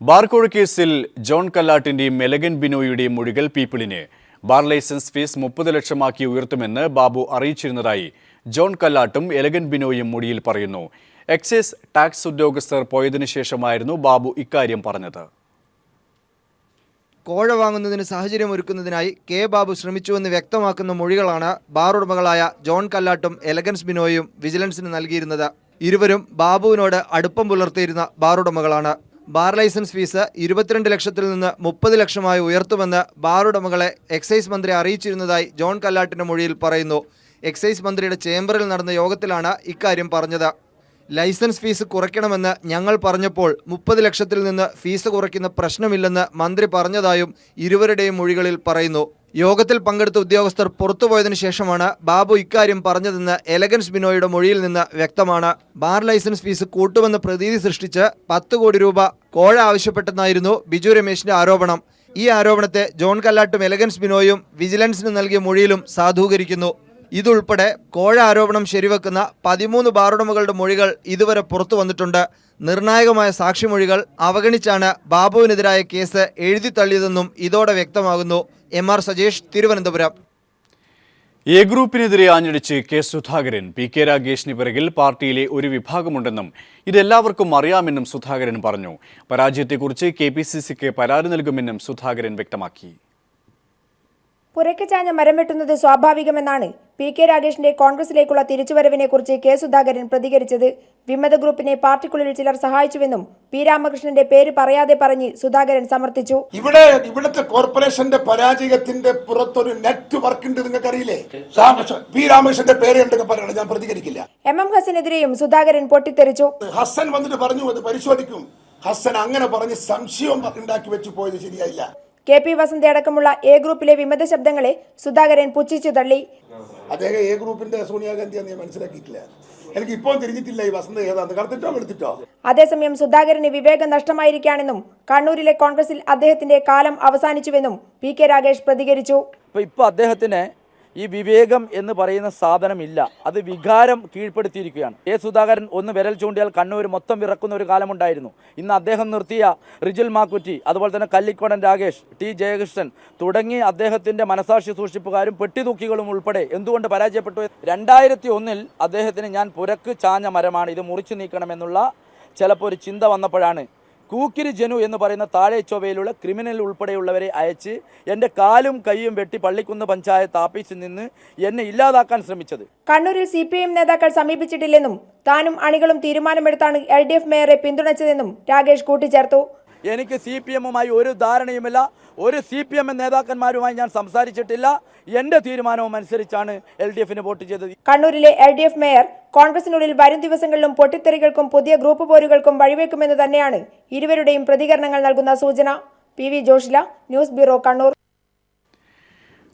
ബാർകോഴ കേസിൽ ജോൺ കല്ലാട്ടിന്റെയും എലഗൻ ബിനോയിയുടെയും മൊഴികൾ പീപ്പിളിന് ബാർ ലൈസൻസ് ഫീസ് 30 ലക്ഷമാക്കി ഉയർത്തുമെന്ന് ബാബു അറിയിച്ചിരുന്നതായി ജോൺ കല്ലാട്ടും എലഗൻ ബിനോയും മൊഴിയിൽ പറയുന്നു. എക്സൈസ് ടാക്സ് ഉദ്യോഗസ്ഥർ പോയതിനു ശേഷമായിരുന്നു ബാബു ഇക്കാര്യം പറഞ്ഞത്. കോഴ വാങ്ങുന്നതിന് സാഹചര്യമൊരുക്കുന്നതിനായി കെ ബാബു ശ്രമിച്ചുവെന്ന് വ്യക്തമാക്കുന്ന മൊഴികളാണ് ബാർ ഉടമകളായ ജോൺ കല്ലാട്ടും എലഗൻസ് ബിനോയും വിജിലൻസിന് നൽകിയിരുന്നത്. ഇരുവരും ബാബുവിനോട് അടുപ്പം പുലർത്തിയിരുന്ന ബാർ ഉടമകളാണ്. ബാർ ലൈസൻസ് ഫീസ് 22 ലക്ഷത്തിൽ നിന്ന് 30 ലക്ഷമായി ഉയർത്തുമെന്ന് ബാർ ഉടമകളെ എക്സൈസ് മന്ത്രി അറിയിച്ചിരുന്നതായി ജോൺ കല്ലാട്ടിന്റെ മൊഴിയിൽ പറയുന്നു. എക്സൈസ് മന്ത്രിയുടെ ചേംബറിൽ നടന്ന യോഗത്തിലാണ് ഇക്കാര്യം പറഞ്ഞത്. ലൈസൻസ് ഫീസ് കുറയ്ക്കണമെന്ന് ഞങ്ങൾ പറഞ്ഞപ്പോൾ 30 ലക്ഷത്തിൽ നിന്ന് ഫീസ് കുറയ്ക്കുന്ന പ്രശ്നമില്ലെന്ന് മന്ത്രി പറഞ്ഞതായും ഇരുവരുടെയും മൊഴികളിൽ പറയുന്നു. യോഗത്തിൽ പങ്കെടുത്ത ഉദ്യോഗസ്ഥർ പുറത്തുപോയതിനു ശേഷമാണ് ബാബു ഇക്കാര്യം പറഞ്ഞതെന്ന് എലഗൻസ് ബിനോയുടെ മൊഴിയിൽ നിന്ന് വ്യക്തമാണ്. ബാർ ലൈസൻസ് ഫീസ് കൂട്ടുമെന്ന് പ്രതീതി സൃഷ്ടിച്ച് 10 കോടി രൂപ കോഴ ആവശ്യപ്പെട്ടെന്നായിരുന്നു ബിജു രമേശിന്റെ ആരോപണം. ഈ ആരോപണത്തെ ജോൺ കല്ലാട്ടും എലഗൻസ് ബിനോയും വിജിലൻസിന് നൽകിയ മൊഴിയിലും സാധൂകരിക്കുന്നു. ഇതുൾപ്പെടെ കോഴ ആരോപണം ശരിവെക്കുന്ന 13 ബാറുടമകളുടെ മൊഴികൾ ഇതുവരെ പുറത്തു വന്നിട്ടുണ്ട്. നിർണായകമായ സാക്ഷിമൊഴികൾ അവഗണിച്ചാണ് ബാബുവിനെതിരായ കേസ് എഴുതി തള്ളിയതെന്നും ഇതോടെ വ്യക്തമാകുന്നു. MR സജേഷ്, തിരുവനന്തപുരം. എ ഗ്രൂപ്പിനെതിരെ ആഞ്ഞടിച്ച് കെ സുധാകരൻ. PK രാഗേഷിന് പിറകിൽ പാർട്ടിയിലെ ഒരു വിഭാഗമുണ്ടെന്നും ഇതെല്ലാവർക്കും അറിയാമെന്നും സുധാകരൻ പറഞ്ഞു. പരാജയത്തെക്കുറിച്ച് KPCCക്ക് പരാതി നൽകുമെന്നും സുധാകരൻ വ്യക്തമാക്കി. പുരയ്ക്ക് ചാഞ്ഞ മരം വെട്ടുന്നത് സ്വാഭാവികമെന്നാണ് PK രാഗേഷിന്റെ കോൺഗ്രസിലേക്കുള്ള തിരിച്ചുവരവിനെക്കുറിച്ച് കെ സുധാകരൻ പ്രതികരിച്ചത്. വിമത ഗ്രൂപ്പിനെ പാർട്ടിക്കുള്ളിൽ ചിലർ സഹായിച്ചുവെന്നും P രാമകൃഷ്ണന്റെ പേര് പറയാതെ പറഞ്ഞ് സുധാകരൻ സമർത്ഥിച്ചു. ഇവിടുത്തെ കോർപ്പറേഷന്റെ പരാജയത്തിന്റെ പുറത്തൊരു നെറ്റ്വർക്ക് ഉണ്ട്, നിങ്ങൾക്ക് അറിയില്ലേ? P രാമകൃഷ്ണന്റെ പേര് ഉണ്ടെന്ന് പറയണം, ഞാൻ പ്രതികരിക്കില്ല. MM ഹസനെതിരെയും സുധാകരൻ പൊട്ടിത്തെറിച്ചു. ഹസൻ വന്നിട്ട് പറഞ്ഞു അത് പരിശോധിക്കും. ഹസൻ അങ്ങനെ പറഞ്ഞ് സംശയം ഉണ്ടാക്കി വെച്ചു പോയത് ശരിയായില്ല. KP വസന്ത അടക്കമുള്ള എ ഗ്രൂപ്പിലെ വിമത ശബ്ദങ്ങളെ സുധാകരൻ പുച്ഛിച്ചു തള്ളി. അദ്ദേഹം എ ഗ്രൂപ്പിന്റെ സോണിയാഗാന്ധിയാന്ന് ഞാൻ മനസ്സിലാക്കിയിട്ടില്ല. എനിക്ക് ഇപ്പോൾ തിരിഞ്ഞിട്ടില്ല ഈ വസന്ത ഏതാന്ന്, കടത്തിട്ടോ എടുത്തിട്ടോ. അതേസമയം സുധാകരന് വിവേകം നഷ്ടമായിരിക്കുകയാണെന്നും കണ്ണൂരിലെ കോൺഗ്രസിൽ അദ്ദേഹത്തിന്റെ കാലം അവസാനിച്ചുവെന്നും PK രാഗേഷ് പ്രതികരിച്ചു. ഇപ്പൊ അദ്ദേഹത്തിന് ഈ വിവേകം എന്ന് പറയുന്ന സാധനമില്ല, അത് വികാരം കീഴ്പ്പെടുത്തിയിരിക്കുകയാണ്. കെ സുധാകരൻ ഒന്ന് വിരൽ ചൂണ്ടിയാൽ കണ്ണൂർ മൊത്തം വിറക്കുന്ന ഒരു കാലമുണ്ടായിരുന്നു. ഇന്ന് അദ്ദേഹം നിർത്തിയ റിജുൽ മാക്കുറ്റി, അതുപോലെ തന്നെ കല്ലിക്കോടൻ രാഗേഷ്, T ജയകൃഷ്ണൻ തുടങ്ങി അദ്ദേഹത്തിൻ്റെ മനസാക്ഷി സൂക്ഷിപ്പുകാരും പെട്ടിതൂക്കികളും ഉൾപ്പെടെ എന്തുകൊണ്ട് പരാജയപ്പെട്ടു? 2001 അദ്ദേഹത്തിന് ഞാൻ പുരക്ക് ചാഞ്ഞ മരമാണ്, ഇത് മുറിച്ചു നീക്കണമെന്നുള്ള ചിലപ്പോൾ ഒരു ചിന്ത വന്നപ്പോഴാണ് കൂക്കിരി ജനു എന്ന് പറയുന്ന താഴെ ചൊവ്വയിലുള്ള ക്രിമിനൽ ഉൾപ്പെടെയുള്ളവരെ അയച്ച് എൻ്റെ കാലും കൈയും വെട്ടി പള്ളിക്കുന്ന് പഞ്ചായത്ത് ഓഫീസിൽ നിന്ന് എന്നെ ഇല്ലാതാക്കാൻ ശ്രമിച്ചത്. കണ്ണൂരിൽ CPM നേതാക്കൾ സമീപിച്ചിട്ടില്ലെന്നും താനും അണികളും തീരുമാനമെടുത്താണ് LDF മേയറെ പിന്തുണച്ചതെന്നും രാഗേഷ് കൂട്ടിച്ചേർത്തു. എനിക്ക് CPM-ഉമായി ഒരു ധാരണയുമില്ല, ഒരു CPM നേതാക്കന്മാരുമായി ഞാൻ സംസാരിച്ചിട്ടില്ല. എൻ്റെ തീരുമാനവും അനുസരിച്ചാണ് LDF-ന് വോട്ട് ചെയ്തത്. കണ്ണൂരിലെ LDF മേയർ കോൺഗ്രസിനുള്ളിൽ വരും ദിവസങ്ങളിലും പൊട്ടിത്തെറികൾക്കും പുതിയ ഗ്രൂപ്പ് പോരുകൾക്കും വഴിവെക്കുമെന്ന് തന്നെയാണ് ഇരുവരുടെയും പ്രതികരണങ്ങൾ നൽകുന്ന സൂചന. PV Joshila, news bureau, Kannur.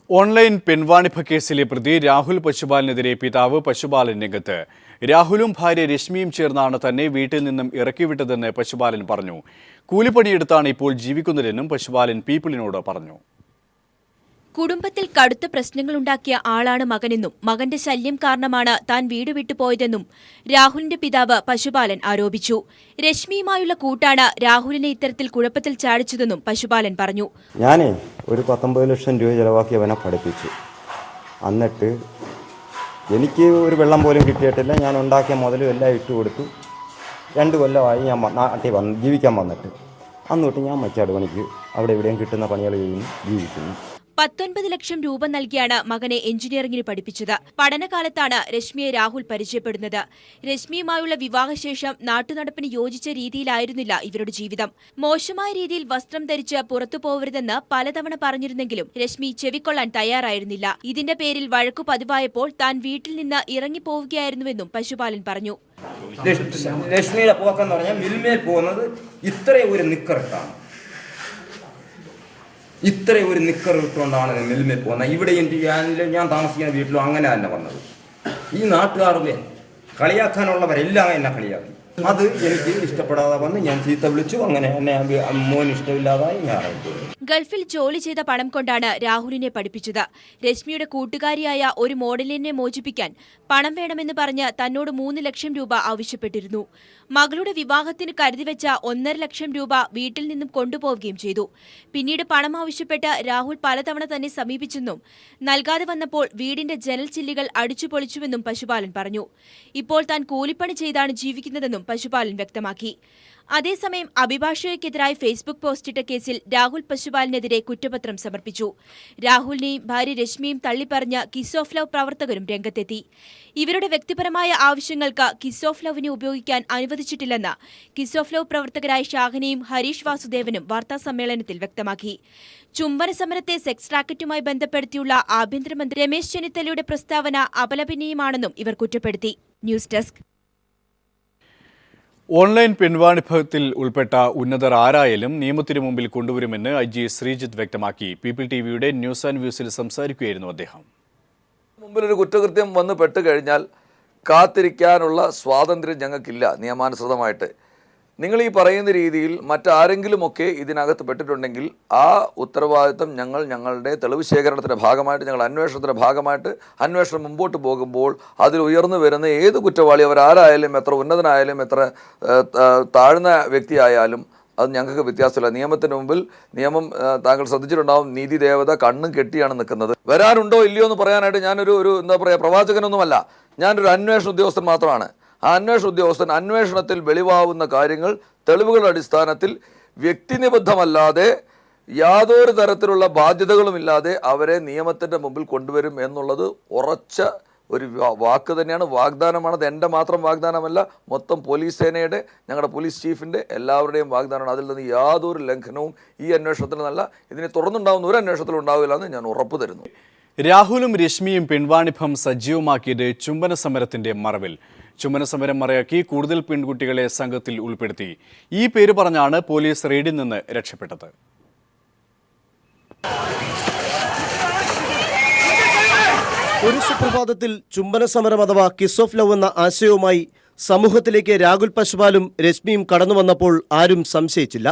Online പെൺവാണിഭ കേസിലെ പ്രതി രാഹുൽ പശുപാലിനെതിരെ പിതാവ് പശുപാലൻ രംഗത്ത്. രാഹുലും ഭാര്യ രശ്മിയും ചേർന്നാണ് തന്നെ വീട്ടിൽ നിന്നും ഇറക്കിവിട്ടതെന്ന് പശുപാലൻ പറഞ്ഞു. കൂലിപ്പണിയെടുത്താണ് ഇപ്പോൾ ജീവിക്കുന്നതെന്നും പശുപാലൻ പീപ്പിളിനോട് പറഞ്ഞു. കുടുംബത്തിൽ കടുത്ത പ്രശ്നങ്ങളുണ്ടാക്കിയ ആളാണ് മകനെന്നും മകന്റെ ശല്യം കാരണമാണ് താൻ വീട് വിട്ടുപോയതെന്നും രാഹുലിന്റെ പിതാവ് പശുപാലൻ ആരോപിച്ചു. രശ്മിയുമായുള്ള കൂട്ടാണ് രാഹുലിനെ ഇത്തരത്തിൽ കുഴപ്പത്തിൽ ചാടിച്ചതെന്നും പശുപാലൻ പറഞ്ഞു. ഞാനേ ഒരു 19 ലക്ഷം രൂപ ചെലവാക്കി അവനെ പഠിപ്പിച്ചു. എന്നിട്ട് എനിക്ക് ഒരു വെള്ളം പോലും കിട്ടിയിട്ടില്ല. ഞാൻ ഉണ്ടാക്കിയ മുതലും എല്ലാം ഇട്ട് കൊടുത്തു. 2 കൊല്ലമായി ഞാൻ നാട്ടിൽ ജീവിക്കാൻ വന്നിട്ട്. അന്ന് തൊട്ട് ഞാൻ മച്ചാട് പണിക്ക് അവിടെ എവിടെയും കിട്ടുന്ന പണികൾ ചെയ്യുന്നു, ജീവിക്കുന്നു. 19 ലക്ഷം രൂപ നൽകിയാണ് മകനെ എഞ്ചിനീയറിംഗിന് പഠിപ്പിച്ചത്. പഠനകാലത്താണ് രശ്മിയെ രാഹുൽ പരിചയപ്പെടുന്നത്. രശ്മിയുമായുള്ള വിവാഹശേഷം നാട്ടുനടപ്പിന് യോജിച്ച രീതിയിലായിരുന്നില്ല ഇവരുടെ ജീവിതം. മോശമായ രീതിയിൽ വസ്ത്രം ധരിച്ച് പുറത്തു പോവരുതെന്ന് പലതവണ പറഞ്ഞിരുന്നെങ്കിലും രശ്മി ചെവിക്കൊള്ളാൻ തയ്യാറായിരുന്നില്ല. ഇതിന്റെ പേരിൽ വഴക്കു പതിവായപ്പോൾ താൻ വീട്ടിൽ നിന്ന് ഇറങ്ങിപ്പോവുകയായിരുന്നുവെന്നും പശുപാലൻ പറഞ്ഞു. രശ്മിയുടെ പോക്കെന്ന് പറഞ്ഞാൽ മിൽമയിൽ പോകുന്നത് ഇത്രയും ഒരു നിക്കറിട്ടാണ്, ഇത്രയും ഒരു നിക്കർ ഇട്ടുകൊണ്ടാണ് മിൽമയിൽ പോകുന്നത്. ഇവിടെ ഞാൻ താമസിക്കുന്ന വീട്ടിലും അങ്ങനെ തന്നെ വന്നത്. ഈ നാട്ടുകാരുടെ കളിയാക്കാനുള്ളവരെല്ലാം എന്നെ കളിയാക്കി. അത് എനിക്ക് ഇഷ്ടപ്പെടാതെ വന്ന് ഞാൻ ചീത്ത വിളിച്ചു. അങ്ങനെ എന്നെ മോൻ ഇഷ്ടമില്ലാതായി ഞാൻ ഇറങ്ങിപ്പോയി. ഗൾഫിൽ ജോലി ചെയ്ത പണം കൊണ്ടാണ് രാഹുലിനെ പഠിപ്പിച്ചത്. രശ്മിയുടെ കൂട്ടുകാരിയായ ഒരു മോഡലിനെ മോചിപ്പിക്കാൻ പണം വേണമെന്ന് പറഞ്ഞ് തന്നോട് 3 ലക്ഷം രൂപ ആവശ്യപ്പെട്ടിരുന്നു. മകളുടെ വിവാഹത്തിന് കരുതിവെച്ച 1.5 ലക്ഷം രൂപ വീട്ടിൽ നിന്നും കൊണ്ടുപോവുകയും ചെയ്തു. പിന്നീട് പണം ആവശ്യപ്പെട്ട് രാഹുൽ പലതവണ തന്നെ സമീപിച്ചെന്നും നൽകാതെ വന്നപ്പോൾ വീടിന്റെ ജനൽ ചില്ലുകൾ അടിച്ചുപൊളിച്ചുവെന്നും പശുപാലൻ പറഞ്ഞു. ഇപ്പോൾ താൻ കൂലിപ്പണി ചെയ്താണ് ജീവിക്കുന്നതെന്നും പശുപാലൻ വ്യക്തമാക്കി. അതേസമയം അഭിഭാഷകയ്ക്കെതിരായി ഫേസ്ബുക്ക് പോസ്റ്റിട്ട കേസിൽ രാഹുൽ പശുപാലിനെതിരെ കുറ്റപത്രം സമർപ്പിച്ചു. രാഹുലിനെയും ഭാര്യ രശ്മിയും തള്ളിപ്പറഞ്ഞ കിസ് ഓഫ് ലവ് പ്രവർത്തകരും രംഗത്തെത്തി. ഇവരുടെ വ്യക്തിപരമായ ആവശ്യങ്ങൾക്ക് കിസ് ഓഫ് ലവിനെ ഉപയോഗിക്കാൻ അനുവദിച്ചിട്ടില്ലെന്ന് കിസ് ഓഫ് ലവ് പ്രവർത്തകരായ ഷാഹിനയും ഹരീഷ് വാസുദേവനും വാർത്താസമ്മേളനത്തിൽ വ്യക്തമാക്കി. ചുംബന സമരത്തെ സെക്സ് റാക്കറ്റുമായി ബന്ധപ്പെടുത്തിയുള്ള ആഭ്യന്തരമന്ത്രി രമേശ് ചെന്നിത്തലയുടെ പ്രസ്താവന അപലപനീയമാണെന്നും ഇവർ കുറ്റപ്പെടുത്തി. News desk. ഓൺലൈൻ പിൻവാണിഭത്തിൽ ഉൾപ്പെട്ട ഉന്നതർ ആരായാലും നിയമത്തിനു മുമ്പിൽ കൊണ്ടുവരുമെന്ന് IG ശ്രീജിത്ത് വ്യക്തമാക്കി. പീപ്പിൾ TVയുടെ ന്യൂസ് ആൻഡ് വ്യൂസിൽ സംസാരിക്കുകയായിരുന്നു അദ്ദേഹം. മുമ്പിലൊരു കുറ്റകൃത്യം വന്ന് പെട്ടുകഴിഞ്ഞാൽ കാത്തിരിക്കാനുള്ള സ്വാതന്ത്ര്യം ഞങ്ങൾക്കില്ല നിയമാനുസൃതമായിട്ട്. നിങ്ങൾ ഈ പറയുന്ന രീതിയിൽ മറ്റാരെങ്കിലുമൊക്കെ ഇതിനകത്ത് പെട്ടിട്ടുണ്ടെങ്കിൽ ആ ഉത്തരവാദിത്തം ഞങ്ങളുടെ തെളിവ് ശേഖരണത്തിൻ്റെ ഭാഗമായിട്ട്, ഞങ്ങൾ അന്വേഷണത്തിൻ്റെ ഭാഗമായിട്ട് അന്വേഷണം മുമ്പോട്ട് പോകുമ്പോൾ അതിൽ ഉയർന്നു വരുന്ന ഏത് കുറ്റവാളി, അവരാരായാലും, എത്ര ഉന്നതനായാലും, എത്ര താഴ്ന്ന വ്യക്തിയായാലും അത് ഞങ്ങൾക്ക് വ്യത്യാസമില്ല. നിയമത്തിന് മുമ്പിൽ നിയമം, താങ്കൾ ശ്രദ്ധിച്ചിട്ടുണ്ടാവും, നീതി ദേവത കണ്ണും കെട്ടിയാണ് നിൽക്കുന്നത്. വരാനുണ്ടോ ഇല്ലയോ എന്ന് പറയാനായിട്ട് ഞാനൊരു എന്താ പറയുക, പ്രവാചകനൊന്നുമല്ല. ഞാനൊരു അന്വേഷണ ഉദ്യോഗസ്ഥൻ മാത്രമാണ്. ആ അന്വേഷണ ഉദ്യോഗസ്ഥൻ അന്വേഷണത്തിൽ വെളിവാകുന്ന കാര്യങ്ങൾ തെളിവുകളുടെ അടിസ്ഥാനത്തിൽ വ്യക്തിനിബദ്ധമല്ലാതെ യാതൊരു തരത്തിലുള്ള ബാധ്യതകളുമില്ലാതെ അവരെ നിയമത്തിൻ്റെ മുമ്പിൽ കൊണ്ടുവരും എന്നുള്ളത് ഉറച്ച ഒരു വാക്ക് തന്നെയാണ്, വാഗ്ദാനമാണ്. അത് എൻ്റെ മാത്രം വാഗ്ദാനമല്ല, മൊത്തം പോലീസ് സേനയുടെ, ഞങ്ങളുടെ പോലീസ് ചീഫിൻ്റെ എല്ലാവരുടെയും വാഗ്ദാനമാണ്. അതിൽ നിന്ന് യാതൊരു ലംഘനവും ഈ അന്വേഷണത്തിൽ നിന്നല്ല, ഇതിനെ തുടർന്നുണ്ടാകുന്ന ഒരു അന്വേഷണത്തിലും ഉണ്ടാവില്ല എന്ന് ഞാൻ ഉറപ്പ് തരുന്നു. രാഹുലും രശ്മിയും പിൻവാണിഭം സജീവമാക്കിയത് ചുംബന സമരത്തിന്റെ മറവിൽ. ചുംബന സമരം മറയാക്കി കൂടുതൽ പെൺകുട്ടികളെ സംഘത്തിൽ ഉൾപ്പെടുത്തി. ഈ പേര് പറഞ്ഞാണ് പോലീസ് റെയ്ഡിൽ നിന്ന് രക്ഷപ്പെട്ടത്. ഒരു സുപ്രഭാതത്തിൽ ചുംബന സമരം അഥവാ കിസ് ഓഫ് ലവ് എന്ന ആശയവുമായി സമൂഹത്തിലേക്ക് രാഹുൽ പശുപാലും രശ്മിയും കടന്നു വന്നപ്പോൾ ആരും സംശയിച്ചില്ല.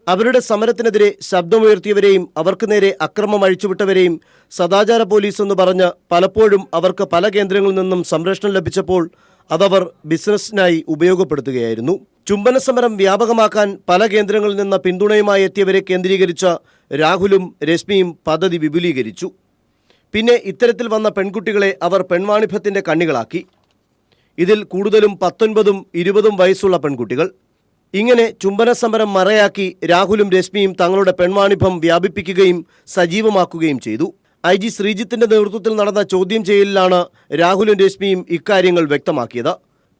അവരുടെ സമരത്തിനെതിരെ ശബ്ദമുയർത്തിയവരെയും അവർക്ക് നേരെ അക്രമം അഴിച്ചുവിട്ടവരെയും സദാചാര പോലീസ് എന്ന് പറഞ്ഞ് പലപ്പോഴും അവർക്ക് പല കേന്ദ്രങ്ങളിൽ നിന്നും സംരക്ഷണം ലഭിച്ചപ്പോൾ അതവർ ബിസിനസ്സിനായി ഉപയോഗപ്പെടുത്തുകയായിരുന്നു. ചുംബന സമരം വ്യാപകമാക്കാൻ പല കേന്ദ്രങ്ങളിൽ നിന്ന് പിന്തുണയുമായി എത്തിയവരെ കേന്ദ്രീകരിച്ച രാഹുലും രശ്മിയും പദ്ധതി വിപുലീകരിച്ചു. പിന്നെ ഇത്തരത്തിൽ വന്ന പെൺകുട്ടികളെ അവർ പെൺവാണിഭത്തിൻ്റെ കണ്ണികളാക്കി. ഇതിൽ കൂടുതലും 19ഉം 20ഉം വയസ്സുള്ള പെൺകുട്ടികൾ. ഇങ്ങനെ ചുംബന സമരം മറയാക്കി രാഹുലും രശ്മിയും തങ്ങളുടെ പെൺവാണിഭം വ്യാപിപ്പിക്കുകയും സജീവമാക്കുകയും ചെയ്തു. IG ശ്രീജിത്തിന്റെ നേതൃത്വത്തിൽ നടന്ന ചോദ്യം ചെയ്യലിലാണ് രാഹുലും രശ്മിയും ഇക്കാര്യങ്ങൾ വ്യക്തമാക്കിയത്.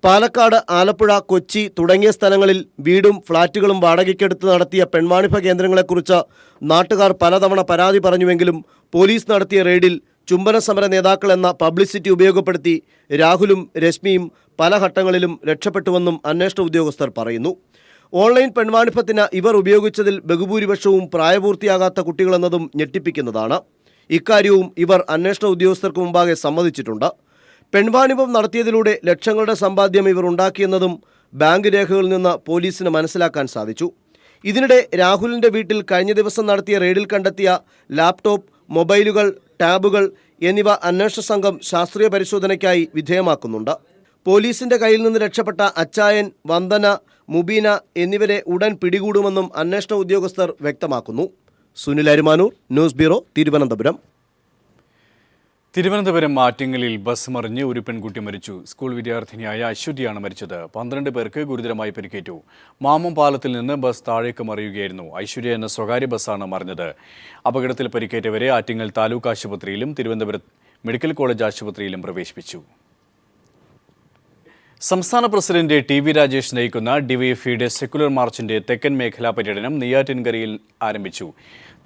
പാലക്കാട്, ആലപ്പുഴ, കൊച്ചി തുടങ്ങിയ സ്ഥലങ്ങളിൽ വീടും ഫ്ളാറ്റുകളും വാടകയ്ക്കെടുത്ത് നടത്തിയ പെൺവാണിഭ കേന്ദ്രങ്ങളെക്കുറിച്ച് നാട്ടുകാർ പലതവണ പരാതി പറഞ്ഞുവെങ്കിലും പോലീസ് നടത്തിയ റെയ്ഡിൽ ചുംബന സമര നേതാക്കൾ എന്ന പബ്ലിസിറ്റി ഉപയോഗപ്പെടുത്തി രാഹുലും രശ്മിയും പല ഘട്ടങ്ങളിലും രക്ഷപ്പെട്ടുവെന്നും അന്വേഷണ ഉദ്യോഗസ്ഥർ പറയുന്നു. ഓൺലൈൻ പെൺവാണിഭത്തിന് ഇവർ ഉപയോഗിച്ചതിൽ ബഹുഭൂരിപക്ഷവും പ്രായപൂർത്തിയാകാത്ത കുട്ടികളെന്നതും ഞെട്ടിപ്പിക്കുന്നതാണ്. ഇക്കാര്യവും ഇവർ അന്വേഷണ ഉദ്യോഗസ്ഥർക്ക് മുമ്പാകെ സമ്മതിച്ചിട്ടുണ്ട്. പെൺവാണിഭം നടത്തിയതിലൂടെ ലക്ഷങ്ങളുടെ സമ്പാദ്യം ഇവർ ഉണ്ടാക്കിയെന്നതും ബാങ്ക് രേഖകളിൽ നിന്ന് പോലീസിന് മനസ്സിലാക്കാൻ സാധിച്ചു. ഇതിനിടെ രാഹുലിൻ്റെ വീട്ടിൽ കഴിഞ്ഞ ദിവസം നടത്തിയ റെയ്ഡിൽ കണ്ടെത്തിയ ലാപ്ടോപ്പ്, മൊബൈലുകൾ, ടാബുകൾ എന്നിവ അന്വേഷണ സംഘം ശാസ്ത്രീയ പരിശോധനയ്ക്കായി വിധേയമാക്കുന്നുണ്ട്. പോലീസിന്റെ കയ്യിൽ നിന്ന് രക്ഷപ്പെട്ട അച്ചായൻ, വന്ദന, മുബീന എന്നിവരെ ഉടൻ പിടികൂടുമെന്നും അന്വേഷണ ഉദ്യോഗസ്ഥർ വ്യക്തമാക്കുന്നു. Sunil Arimanoor, news bureau, Thiruvananthapuram. തിരുവനന്തപുരം ആറ്റിങ്ങലിൽ ബസ് മറിഞ്ഞ് ഒരു പെൺകുട്ടി മരിച്ചു. സ്കൂൾ വിദ്യാർത്ഥിനിയായ അശ്വതിയാണ് മരിച്ചത്. 12 പേർക്ക് ഗുരുതരമായി പരിക്കേറ്റു. മാമം പാലത്തിൽ നിന്ന് ബസ് താഴേക്ക് മറിയുകയായിരുന്നു. ഐശ്വര്യ എന്ന സ്വകാര്യ ബസ്സാണ് മറിഞ്ഞത്. അപകടത്തിൽ പരിക്കേറ്റവരെ ആറ്റിങ്ങൽ താലൂക്ക് ആശുപത്രിയിലും തിരുവനന്തപുരം മെഡിക്കൽ കോളേജ് ആശുപത്രിയിലും പ്രവേശിപ്പിച്ചു. സംസ്ഥാന പ്രസിഡന്റ് TV രാജേഷ് നയിക്കുന്ന ഡിവൈഎഫ്ഐയുടെ സെക്കുലർ മാർച്ചിന്റെ തെക്കൻ മേഖലാ പര്യടനം നെയ്യാറ്റിൻകരയിൽ ആരംഭിച്ചു.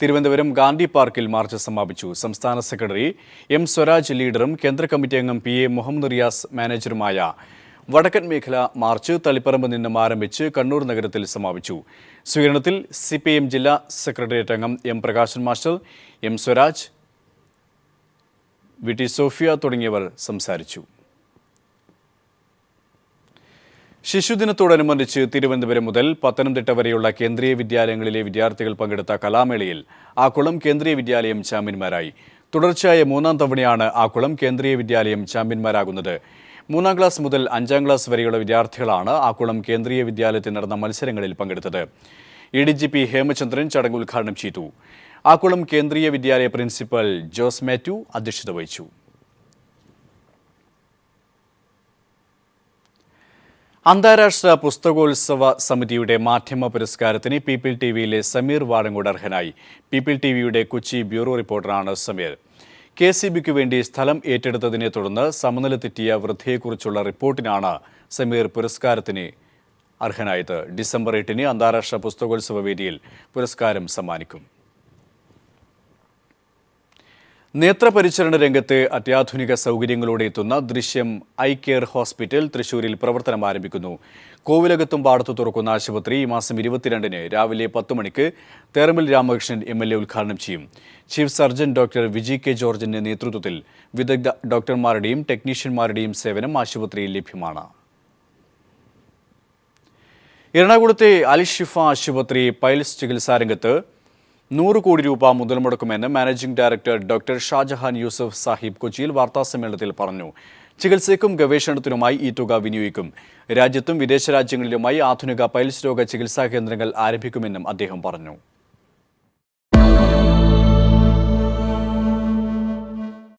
തിരുവനന്തപുരം ഗാന്ധി പാർക്കിൽ മാർച്ച് സമാപിച്ചു. സംസ്ഥാന സെക്രട്ടറി M സ്വരാജ് ലീഡറും കേന്ദ്ര കമ്മിറ്റി അംഗം PA മുഹമ്മദ് റിയാസ് മാനേജറുമായ വടക്കൻ മേഖല മാർച്ച് തളിപ്പറമ്പ് നിന്നും ആരംഭിച്ച് കണ്ണൂർ നഗരത്തിൽ സമാപിച്ചു. സ്വീകരണത്തിൽ CPIM ജില്ലാ സെക്രട്ടേറിയറ്റ് അംഗം M Prakashan master, M Swaraj, VT Sofia തുടങ്ങിയവർ സംസാരിച്ചു. ശിശുദിനത്തോടനുബന്ധിച്ച് തിരുവനന്തപുരം മുതൽ പത്തനംതിട്ട വരെയുള്ള കേന്ദ്രീയ വിദ്യാലയങ്ങളിലെ വിദ്യാർത്ഥികൾ പങ്കെടുത്ത കലാമേളയിൽ ആക്കുളം കേന്ദ്രീയ വിദ്യാലയം ചാമ്പ്യന്മാരായി. തുടർച്ചയായ 3ാം തവണയാണ് ആക്കുളം കേന്ദ്രീയ വിദ്യാലയം ചാമ്പ്യന്മാരാകുന്നത്. 3ാം ക്ലാസ് മുതൽ 5ാം ക്ലാസ് വരെയുള്ള വിദ്യാർത്ഥികളാണ് ആക്കുളം കേന്ദ്രീയ വിദ്യാലയത്തിൽ നടന്ന മത്സരങ്ങളിൽ പങ്കെടുത്തത്. ADGP ഹേമചന്ദ്രൻ ചടങ്ങ് ഉദ്ഘാടനം ചെയ്തു. ആക്കുളം കേന്ദ്രീയ വിദ്യാലയ പ്രിൻസിപ്പൽ ജോസ് മാത്യു അധ്യക്ഷത വഹിച്ചു. അന്താരാഷ്ട്ര പുസ്തകോത്സവ സമിതിയുടെ മാധ്യമ പുരസ്കാരത്തിന് പീപ്പിൾ ടിവിയിലെ സമീർ വാഴങ്കോട് അർഹനായി. പീപ്പിൾ ടിവിയുടെ കൊച്ചി ബ്യൂറോ റിപ്പോർട്ടറാണ് സമീർ. KCBക്ക് വേണ്ടി സ്ഥലം ഏറ്റെടുത്തതിനെ തുടർന്ന് സമനില തെറ്റിയ വൃദ്ധയെക്കുറിച്ചുള്ള റിപ്പോർട്ടിനാണ് സമീർ പുരസ്കാരത്തിന് അർഹനായത്. ഡിസംബർ 8-ന് അന്താരാഷ്ട്ര പുസ്തകോത്സവ വേദിയിൽ പുരസ്കാരം സമ്മാനിക്കും. നേത്രപരിചരണ രംഗത്ത് അത്യാധുനിക സൗകര്യങ്ങളോടെ എത്തുന്ന ദൃശ്യം ഐ കെയർ ഹോസ്പിറ്റൽ തൃശൂരിൽ പ്രവർത്തനം ആരംഭിക്കുന്നു. കോവിലകത്തും പാടത്ത് തുറക്കുന്ന ആശുപത്രി ഈ മാസം 22-ന് രാവിലെ 10 മണിക്ക് തേറമ്പിൽ രാമകൃഷ്ണൻ MLA ഉദ്ഘാടനം ചെയ്യും. Chief surgeon doctor Viji K ജോർജിന്റെ നേതൃത്വത്തിൽ വിദഗ്ധ ഡോക്ടർമാരുടെയും ടെക്നീഷ്യന്മാരുടെയും സേവനം ആശുപത്രിയിൽ ലഭ്യമാണ്. എറണാകുളത്തെ അൽ ഷിഫ ആശുപത്രി പൈൽസ് ചികിത്സാരംഗത്ത് 100 കോടി രൂപ മുതൽ മുടക്കുമെന്ന് managing director doctor Shajahan Yusuf Sahib കൊച്ചിയിൽ വാർത്താസമ്മേളനത്തിൽ പറഞ്ഞു. ചികിത്സയ്ക്കും ഗവേഷണത്തിനുമായി ഈ തുക വിനിയോഗിക്കും. രാജ്യത്തും വിദേശ രാജ്യങ്ങളിലുമായി ആധുനിക പൈൽസ് രോഗ ചികിത്സാ കേന്ദ്രങ്ങൾ ആരംഭിക്കുമെന്നും അദ്ദേഹം പറഞ്ഞു.